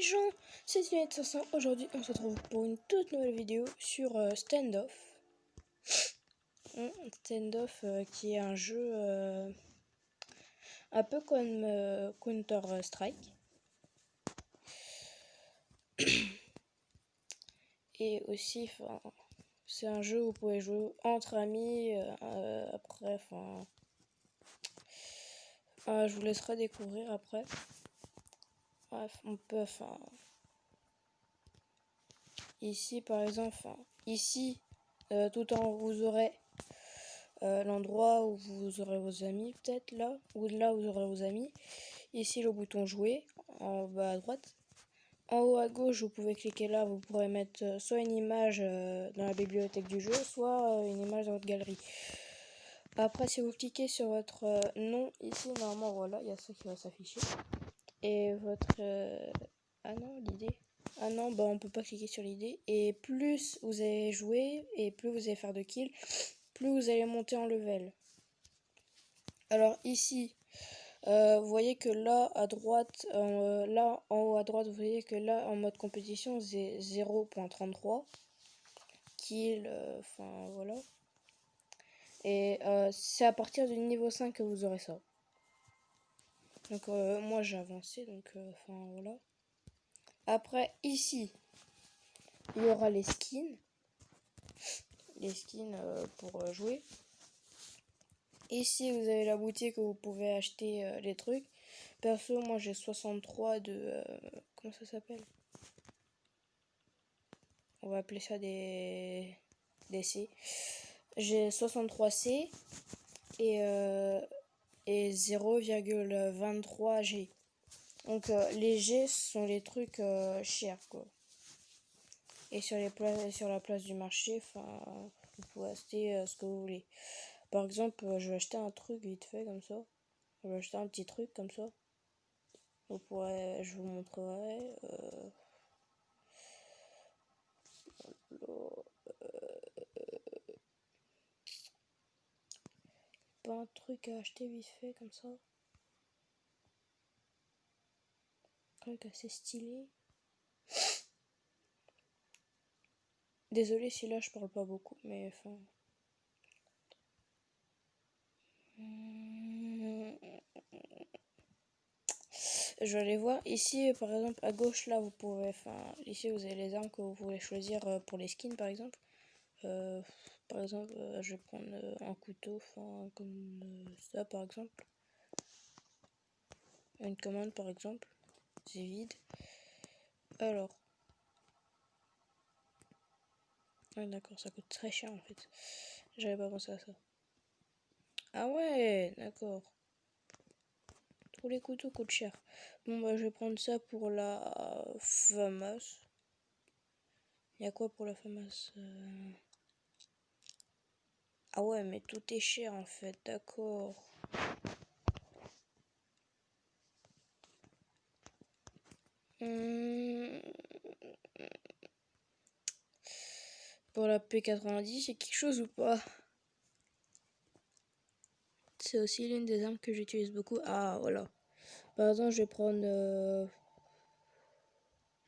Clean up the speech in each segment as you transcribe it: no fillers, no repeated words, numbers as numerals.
gens, c'est Lunette500. Aujourd'hui, on se retrouve pour une toute nouvelle vidéo sur Standoff. Standoff qui est un jeu un peu comme Counter-Strike. Et aussi, c'est un jeu où vous pouvez jouer entre amis. Après, je vous laisserai découvrir après. Bref, on peut, ici par exemple, ici, tout en haut, vous aurez l'endroit où vous aurez vos amis, peut-être là, ou là vous aurez vos amis. Ici le bouton jouer, en bas à droite. En haut à gauche, vous pouvez cliquer là, vous pourrez mettre soit une image dans la bibliothèque du jeu, soit une image dans votre galerie. Après, si vous cliquez sur votre nom, ici, normalement, voilà, il y a ça qui va s'afficher. Et votre... Ah non, l'idée. Ah non, bah on peut pas cliquer sur l'idée. Et plus vous allez jouer, et plus vous allez faire de kills, plus vous allez monter en level. Alors ici, vous voyez que là à droite, là en haut à droite, vous voyez que là en mode compétition, c'est 0.33 kills, voilà. Et c'est à partir du niveau 5 que vous aurez ça. Donc moi j'ai avancé, donc voilà. Après ici, il y aura les skins. Les skins pour jouer. Ici, vous avez la boutique où vous pouvez acheter les trucs. Perso, moi j'ai 63 de... comment ça s'appelle? On va appeler ça des C. J'ai 63 C et 0,23 G. Donc les G sont les trucs chers, quoi. Et sur la place du marché, vous pouvez acheter ce que vous voulez. Par exemple, je vais acheter un truc vite fait comme ça. Je vais acheter un petit truc comme ça. Je vous montrerai. Pas un truc à acheter vite fait comme ça. Un truc assez stylé. Désolé si là je parle pas beaucoup, mais enfin. Je vais aller voir. Ici, par exemple, à gauche, là, vous pouvez. Ici, vous avez les armes que vous pouvez choisir pour les skins, par exemple. Par exemple, je vais prendre un couteau, comme ça, par exemple. Une commande, par exemple. C'est vide. Alors. Ah, d'accord, ça coûte très cher en fait. J'avais pas pensé à ça. Ah ouais, d'accord. Tous les couteaux coûtent cher. Bon, bah, je vais prendre ça pour la FAMAS. Il y a quoi pour la FAMAS Ah ouais, mais tout est cher en fait, d'accord. Pour la P90, c'est quelque chose ou pas? C'est aussi l'une des armes que j'utilise beaucoup. Ah, voilà. Par exemple, je vais prendre...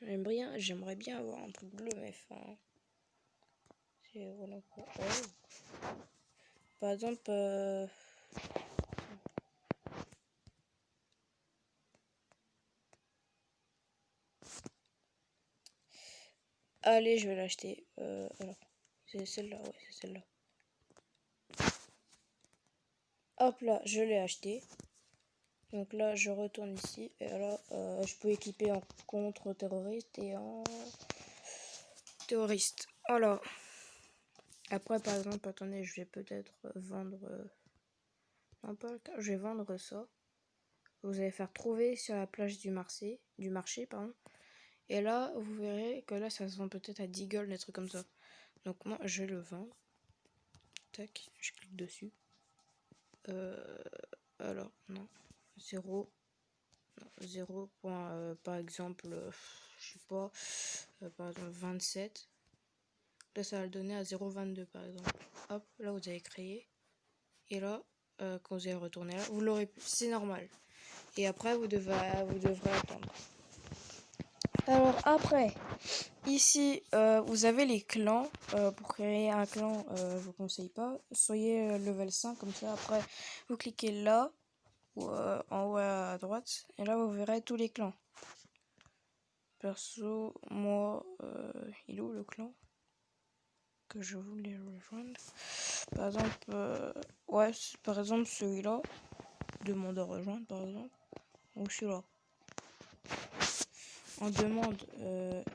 J'aimerais bien avoir un truc bleu, mais c'est voilà quoi. Oh. Par exemple... Allez, je vais l'acheter. Alors, c'est celle-là, ouais, c'est celle-là. Hop là, je l'ai acheté. Donc là, je retourne ici. Et là, je peux équiper en contre-terroriste et en terroriste. Alors, après, par exemple, attendez, je vais peut-être vendre... non, pas le cas. Je vais vendre ça. Vous allez faire trouver sur la plage du marché, pardon. Et là, vous verrez que là, ça se vend peut-être à 10 gold, des trucs comme ça. Donc moi, je vais le vendre. Tac, je clique dessus. Alors, non. 0. 0. Par exemple, je sais pas, par exemple 27. Là, ça va le donner à 0,22 par exemple. Hop, là, vous avez créé. Et là, quand vous allez retourner là, vous l'aurez plus. C'est normal. Et après, vous devrez attendre. Alors après, ici, vous avez les clans. Pour créer un clan, je vous conseille pas. Soyez level 5, comme ça, après, vous cliquez là, ou en haut à droite, et là, vous verrez tous les clans. Perso, moi, il est où le clan que je voulais rejoindre? Par exemple, ouais, par exemple, celui-là, demande à rejoindre, par exemple, ou celui-là. En demande,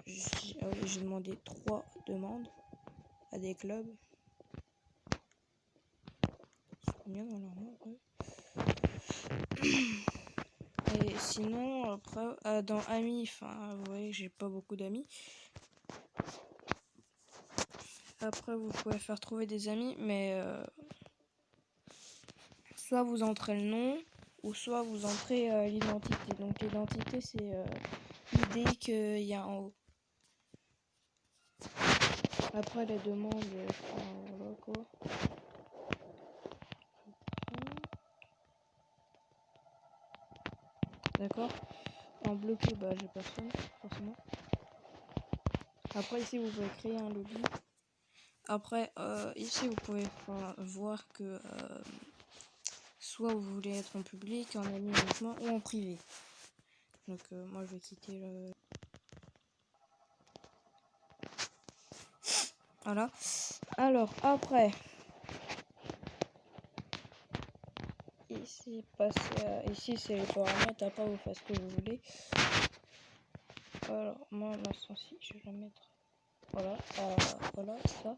j'ai demandé 3 demandes à des clubs. C'est combien dans leur nom, Et sinon, après, dans amis, enfin, vous voyez, j'ai pas beaucoup d'amis. Après, vous pouvez faire trouver des amis, mais soit vous entrez le nom, ou soit vous entrez l'identité. Donc l'identité, c'est l'idée qu'il y a en haut. Après, les demandes, voilà quoi. D'accord. En bloqué, bah j'ai personne, forcément. Après, ici, vous pouvez créer un lobby. Après, ici, vous pouvez voir que soit vous voulez être en public, en ami uniquement, ou en privé. Donc, moi, je vais quitter le... Voilà. Alors, après... Ici, c'est les paramètres. Après, vous faites ce que vous voulez. Alors, moi, ma sensi, je vais la mettre... Voilà, voilà, ça.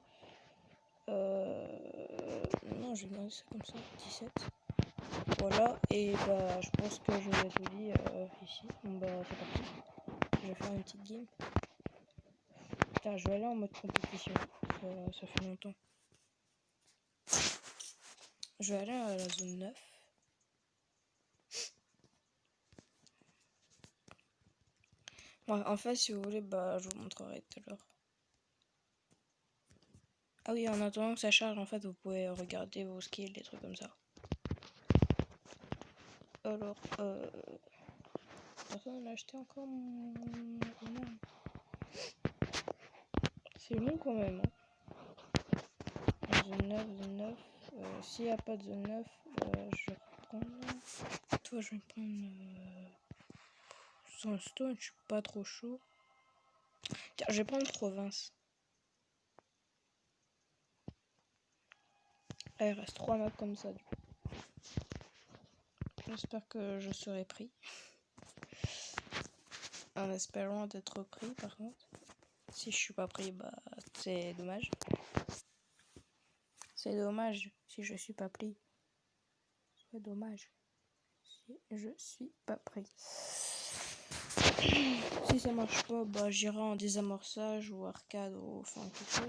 Non, je vais mettre ça comme ça, 17. Voilà, et bah, je pense que je vais tout dire ici. Bon, bah, c'est parti. Je vais faire une petite game. Putain, je vais aller en mode compétition. Ça fait longtemps. Je vais aller à la zone 9. Ouais, en fait, si vous voulez, bah, je vous montrerai tout à l'heure. Ah oui, en attendant que ça charge, en fait, vous pouvez regarder vos skills, des trucs comme ça. Alors, personne n'a acheté encore mon... C'est long quand même. Hein. Zone 9, zone 9. S'il n'y a pas de zone 9, je vais prendre... Toi, je vais prendre... Sunstone, je suis pas trop chaud. Tiens, je vais prendre province. Là, il reste 3 maps comme ça. J'espère que je serai pris. En espérant d'être pris, par contre. Si je suis pas pris, bah, c'est dommage. C'est dommage si je suis pas pris. C'est dommage si je suis pas pris. Si ça marche pas, bah, j'irai en désamorçage ou arcade ou enfin tout.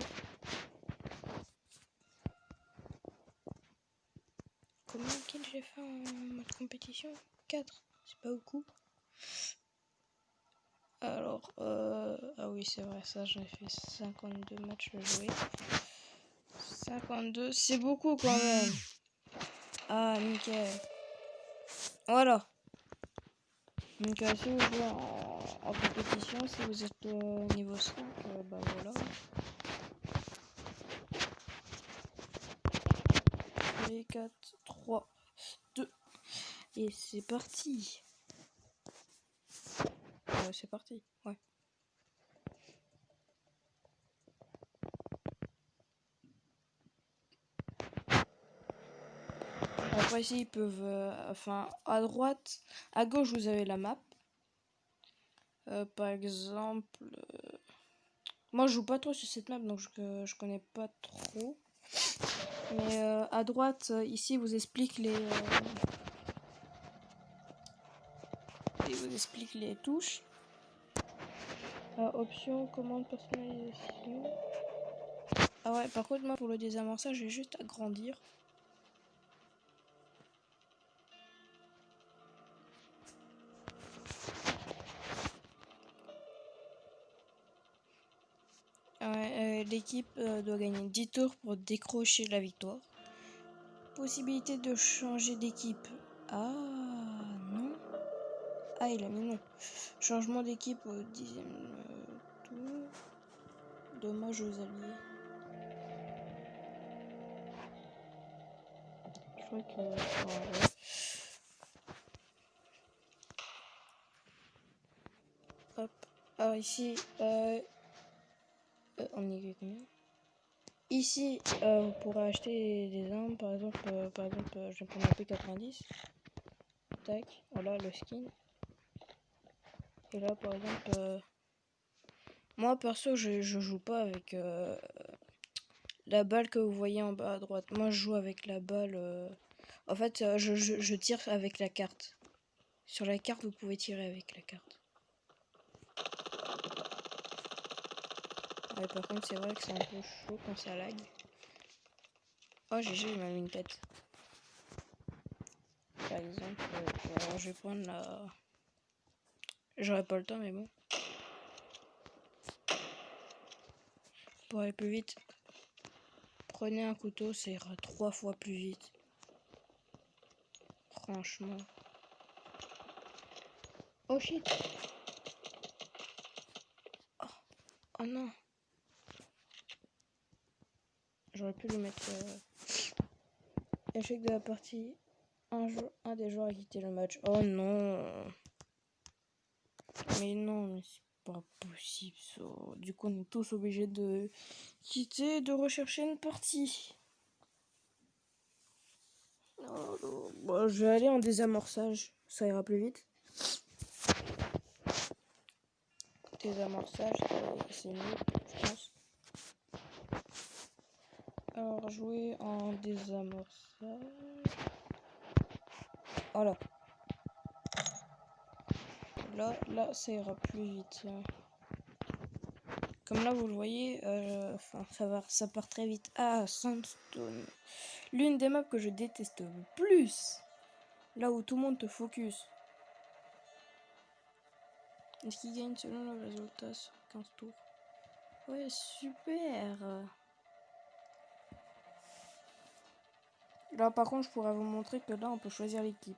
Combien de kills j'ai fait en mode compétition? 4, c'est pas beaucoup. Alors, ah oui, c'est vrai, ça, j'ai fait 52 matchs joués. 52, c'est beaucoup quand même. Ah, nickel. Voilà. Donc, si vous jouez en compétition, si vous êtes niveau 5, bah voilà. Et 4, 3, 2. Et c'est parti. C'est parti, ouais. Après ici ils peuvent, enfin à droite, à gauche vous avez la map. Par exemple, moi je joue pas trop sur cette map donc je connais pas trop. Mais à droite ici vous explique les touches. Option, commande, personnalisation. Ah ouais, par contre moi pour le désamorçage j'ai juste à grandir. L'équipe doit gagner 10 tours pour décrocher la victoire. Possibilité de changer d'équipe. Ah non. Ah, il a mis non. Changement d'équipe au 10e tour. Dommage aux alliés. Je crois que... ouais. Hop. Alors ici, on y est combien? Ici, vous pourrez acheter des armes. Par exemple, je vais prendre un P90. Tac, voilà le skin. Et là, par exemple, moi perso, je joue pas avec la balle que vous voyez en bas à droite. Moi, je joue avec la balle. En fait, je tire avec la carte. Sur la carte, vous pouvez tirer avec la carte. Ouais, par contre, c'est vrai que c'est un peu chaud quand ça lag. Oh, GG, il m'a mis une tête. Par exemple, je vais prendre la... J'aurais pas le temps, mais bon. Pour aller plus vite, prenez un couteau, ça ira 3 fois plus vite. Franchement. Oh shit. Oh non. J'aurais pu le mettre... Échec de la partie. Un des joueurs a quitté le match. Oh non. Mais non, mais c'est pas possible ça. Du coup, on est tous obligés de quitter et de rechercher une partie. Oh, non. Bon, je vais aller en désamorçage. Ça ira plus vite. Désamorçage, c'est mieux, je pense. Alors, jouer en désamorçage. Voilà. Là, ça ira plus vite. Comme là, vous le voyez, ça part très vite. Ah, Sandstone. L'une des maps que je déteste le plus. Là où tout le monde te focus. Est-ce qu'il gagne selon le résultat sur 15 tours? Ouais, super. Là, par contre, je pourrais vous montrer que là, on peut choisir l'équipe.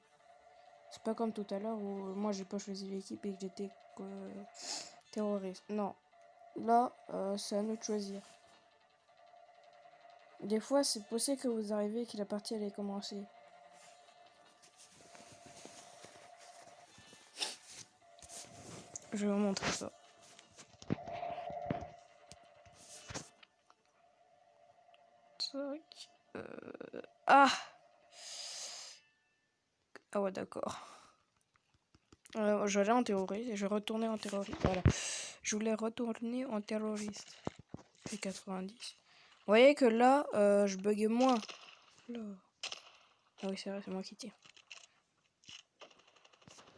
C'est pas comme tout à l'heure où moi, j'ai pas choisi l'équipe et que j'étais terroriste. Non. Là, c'est à nous de choisir. Des fois, c'est possible que vous arriviez et que la partie allait commencer. Je vais vous montrer ça. Tac. Ah! Ah ouais, d'accord. J'allais en terroriste et je retournais en terroriste. Voilà. Je voulais retourner en terroriste. Puis 90. Vous voyez que là, je buguais moins. Là. Ah oui, c'est vrai, c'est moi qui tire.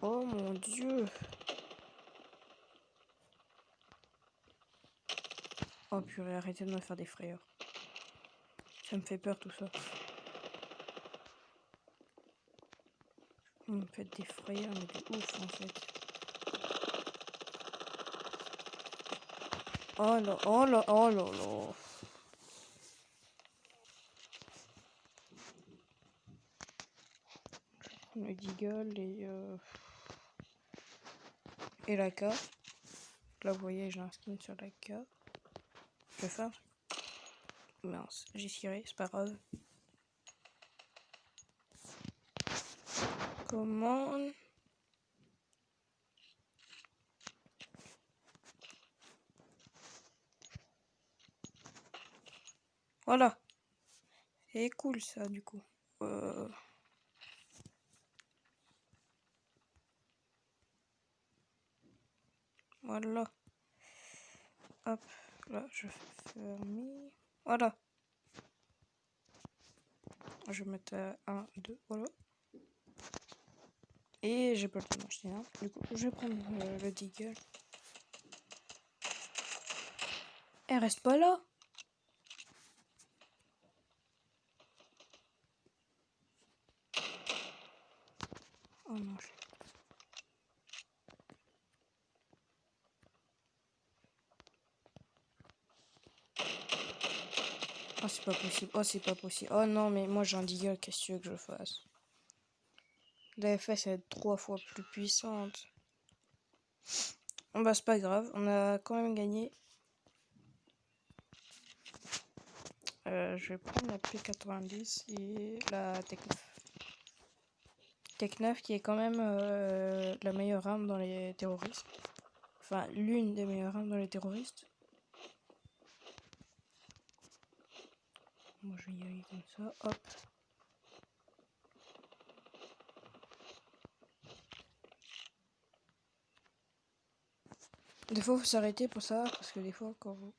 Oh mon dieu. Oh purée, arrêtez de me faire des frayeurs. Ça me fait peur tout ça. Vous me faites des frayeurs, mais de ouf en fait. Oh là, oh là, oh là là. Je vais prendre le Deagle et la K. Là, vous voyez, j'ai un skin sur la K. Je vais faire. Mince, j'ai tiré, c'est pas grave. Commande. Voilà. C'est cool ça, du coup. Voilà. Hop. Là, je ferme. Voilà. Je vais mettre 1, 2, voilà. Et j'ai pas le temps d'acheter un. Du coup, je vais prendre le Deagle. Elle reste pas là. Oh non. Oh, c'est pas possible. Oh, c'est pas possible. Oh non, mais moi j'ai un Deagle. Qu'est-ce que tu veux que je fasse? La FS, elle est 3 fois plus puissante. Bah c'est pas grave, on a quand même gagné. Je vais prendre la P90 et la Tech 9. Tech 9 qui est quand même la meilleure arme dans les terroristes. Enfin, l'une des meilleures armes dans les terroristes. Moi je vais y aller comme ça, hop. Des fois, faut s'arrêter pour ça, parce que des fois, quand vous...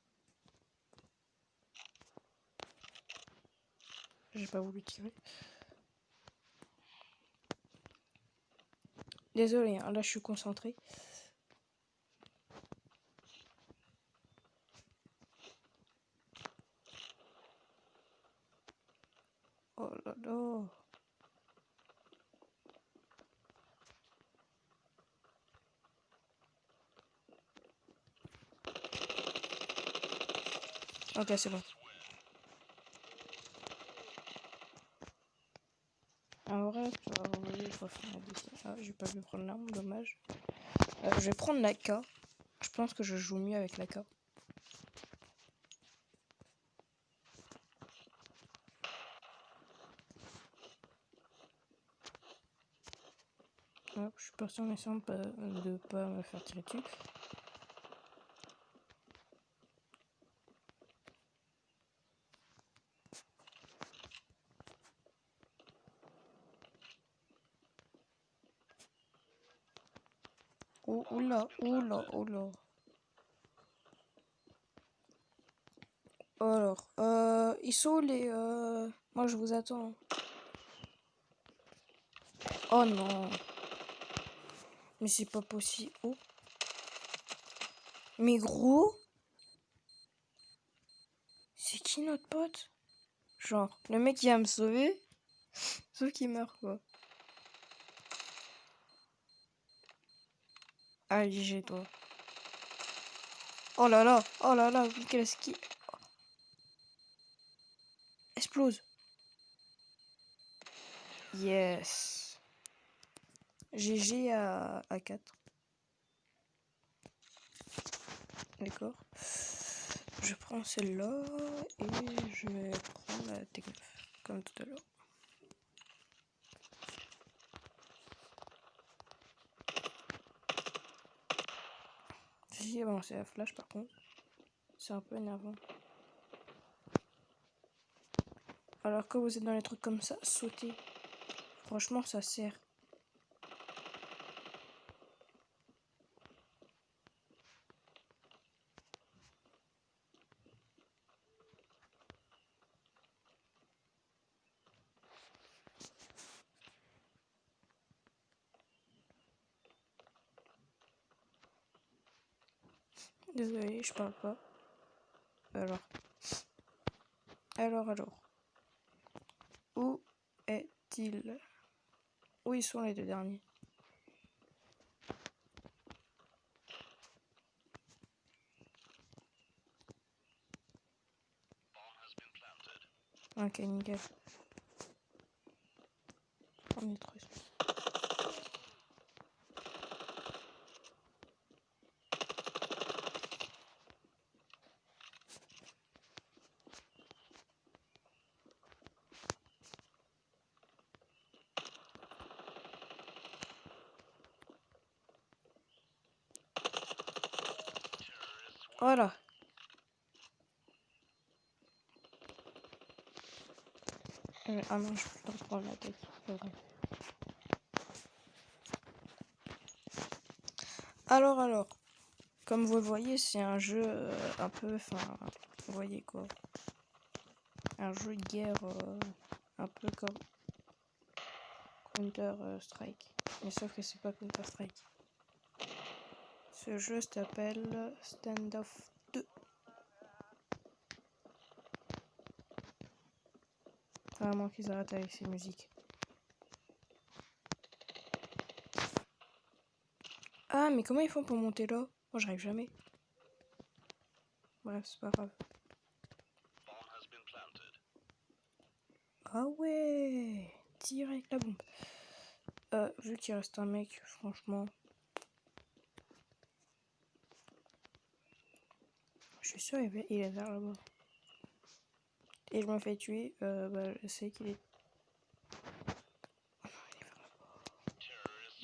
J'ai pas voulu tirer. Désolé, hein, là je suis concentré. Oh là là. Ok, c'est bon. En vrai, tu vas envoyer, je refaire la d'ici. Ah, j'ai pas pu prendre l'arme, dommage. Je vais prendre la K. Je pense que je joue mieux avec la K. Hop, je suis parti en essayant de pas me faire tirer dessus. Oh, oula, oula, oula. Alors, ils sont les... Moi, je vous attends. Oh non. Mais c'est pas possible. Oh. Mais gros, c'est qui notre pote? Genre, le mec qui va me sauver, sauf qu'il meurt, quoi. Allez, j'ai toi. Oh là là, quel ski. Explose. Yes. GG à 4. D'accord. Je prends celle-là et je vais prendre la techno, comme tout à l'heure. J'ai avancé la flash par contre. C'est un peu énervant. Alors que vous êtes dans les trucs comme ça, sautez. Franchement, ça sert. Désolé, je parle pas. Alors. Alors. Où est-il? Où ils sont les deux derniers? Ok, nickel. On est trop. Voilà. Ah non, je peux pas prendre la tête. C'est vrai. Alors. Comme vous le voyez, c'est un jeu un peu... Enfin, vous voyez quoi. Un jeu de guerre un peu comme Counter-Strike. Mais sauf que c'est pas Counter-Strike. Ce jeu s'appelle Standoff 2. Vraiment qu'ils arrêtent avec ces musiques. Ah, mais comment ils font pour monter là? Moi, j'arrive jamais. Bref, c'est pas grave. Ah ouais, direct la bombe. Vu qu'il reste un mec, franchement. Je suis sûr il est vers là-bas. Et je me fais tuer, je sais qu'il est...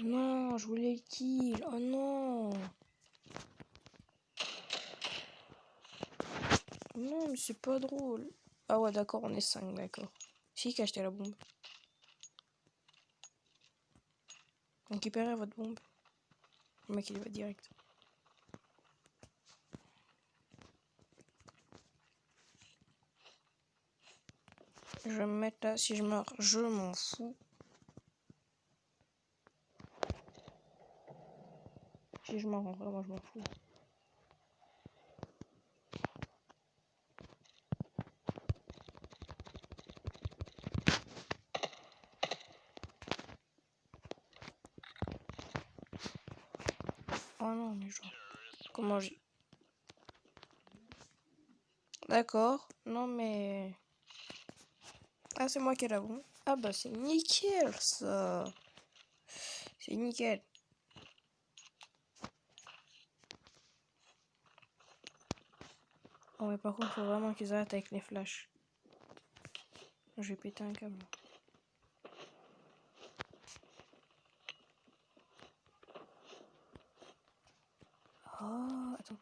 Non, je voulais le kill. Oh non. Non, mais c'est pas drôle. Ah ouais, d'accord, on est 5, d'accord. Qui a acheté la bombe? Récupérez votre bombe. Le mec, il va direct. Je vais me mettre là. Si je meurs, je m'en fous. Si je meurs en vrai, moi je m'en fous. Oh non, mais genre... Comment j'ai... D'accord. Non, mais... Ah, c'est moi qui ai la bombe. Ah bah c'est nickel, ça. C'est nickel. Oh, mais par contre, faut vraiment qu'ils arrêtent avec les flashs. Je vais péter un câble. Oh, attends.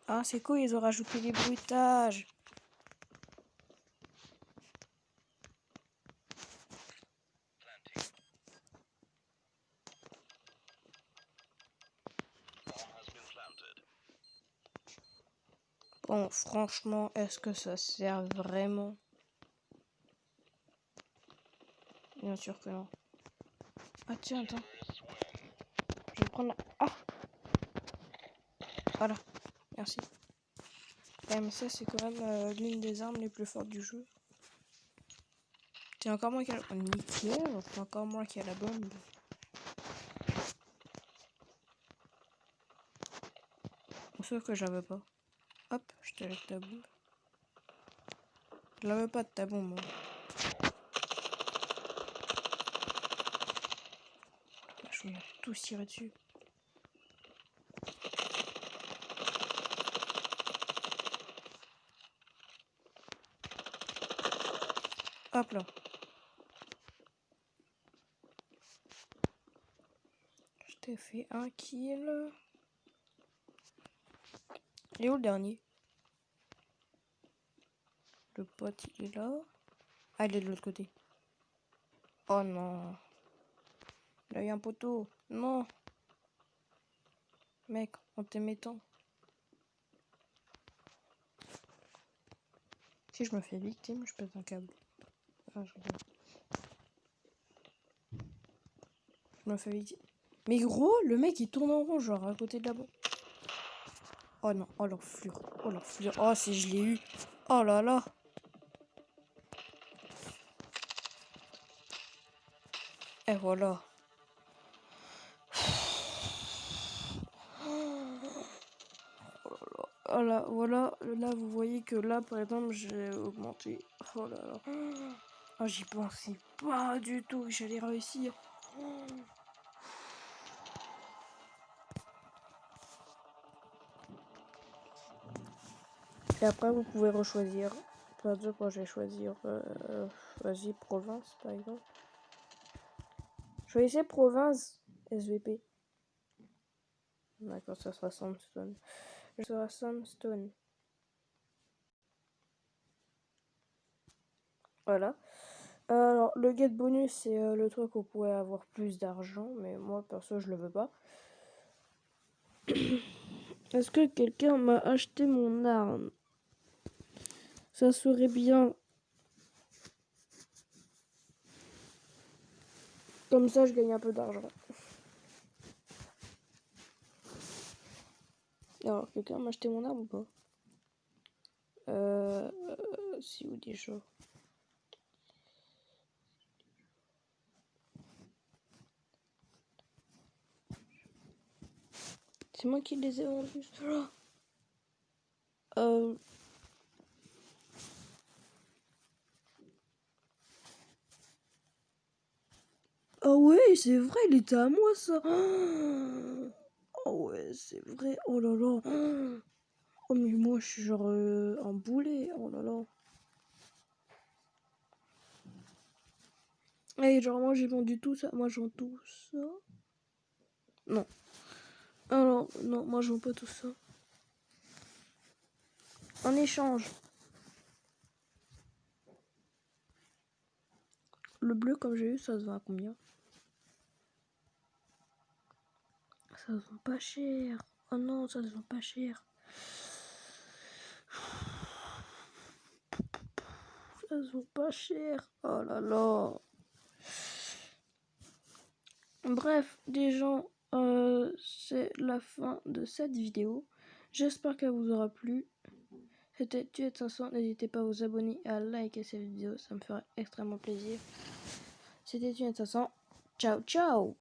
Ah, c'est cool, ils ont rajouté les bruitages. Bon, franchement, est-ce que ça sert vraiment? Bien sûr que non. Ah tiens, attends. Je vais prendre... Ah! Voilà, merci. Mais ça, c'est quand même l'une des armes les plus fortes du jeu. C'est encore moi qui a la... Oh, nickel, c'est encore moi qui a la bombe. Sauf que j'avais pas. Hop, je te laisse ta bombe. Je l'avais pas de ta bombe, moi. Je vais tous tirer dessus. Hop là. Je t'ai fait un kill. Il est où le dernier? Le pote, il est là. Ah, il est de l'autre côté. Oh non. Il a eu un poteau. Non. Mec, on t'aimait tant. Si je me fais victime, je pète un câble. Ah, je rigole. Je me fais victime. Mais gros, le mec il tourne en rond, genre à côté de la bombe. Oh non, oh l'enflure. Oh l'enflure. Oh, si je l'ai eu. Oh là là. Et voilà. Oh là, voilà, là vous voyez que là par exemple j'ai augmenté. Oh là là. Oh, j'y pensais pas du tout que j'allais réussir. Et après vous pouvez rechoisir. Par exemple, moi je vais choisir vas-y, province par exemple. Choisissez province SVP. D'accord, ça sera Sandstone. Ça sera Sandstone. Voilà. Alors, le get bonus, c'est le truc où vous pouvez avoir plus d'argent, mais moi, perso, je le veux pas. Est-ce que quelqu'un m'a acheté mon arme? Ça serait bien. Comme ça, je gagne un peu d'argent. Alors, quelqu'un m'a acheté mon arme ou pas? Si ou déjà. C'est moi qui les ai vendus. Ah ouais, c'est vrai, il était à moi, ça. Oh ouais, c'est vrai. Oh là là. Oh, mais moi, je suis genre un boulet. Oh là là. Et genre, moi, j'ai vendu tout ça. Moi, je vends tout ça. Non. Alors, non, moi, je vends pas tout ça. En échange. Le bleu, comme j'ai eu, ça se vend à combien? Ça se vend pas cher. Oh non, ça se vend pas cher. Ça se vend pas cher. Oh là là. Bref, des gens, c'est la fin de cette vidéo. J'espère qu'elle vous aura plu. C'était Tuet 500. N'hésitez pas à vous abonner et à liker cette vidéo. Ça me ferait extrêmement plaisir. C'était Tuet 500. Ciao, ciao!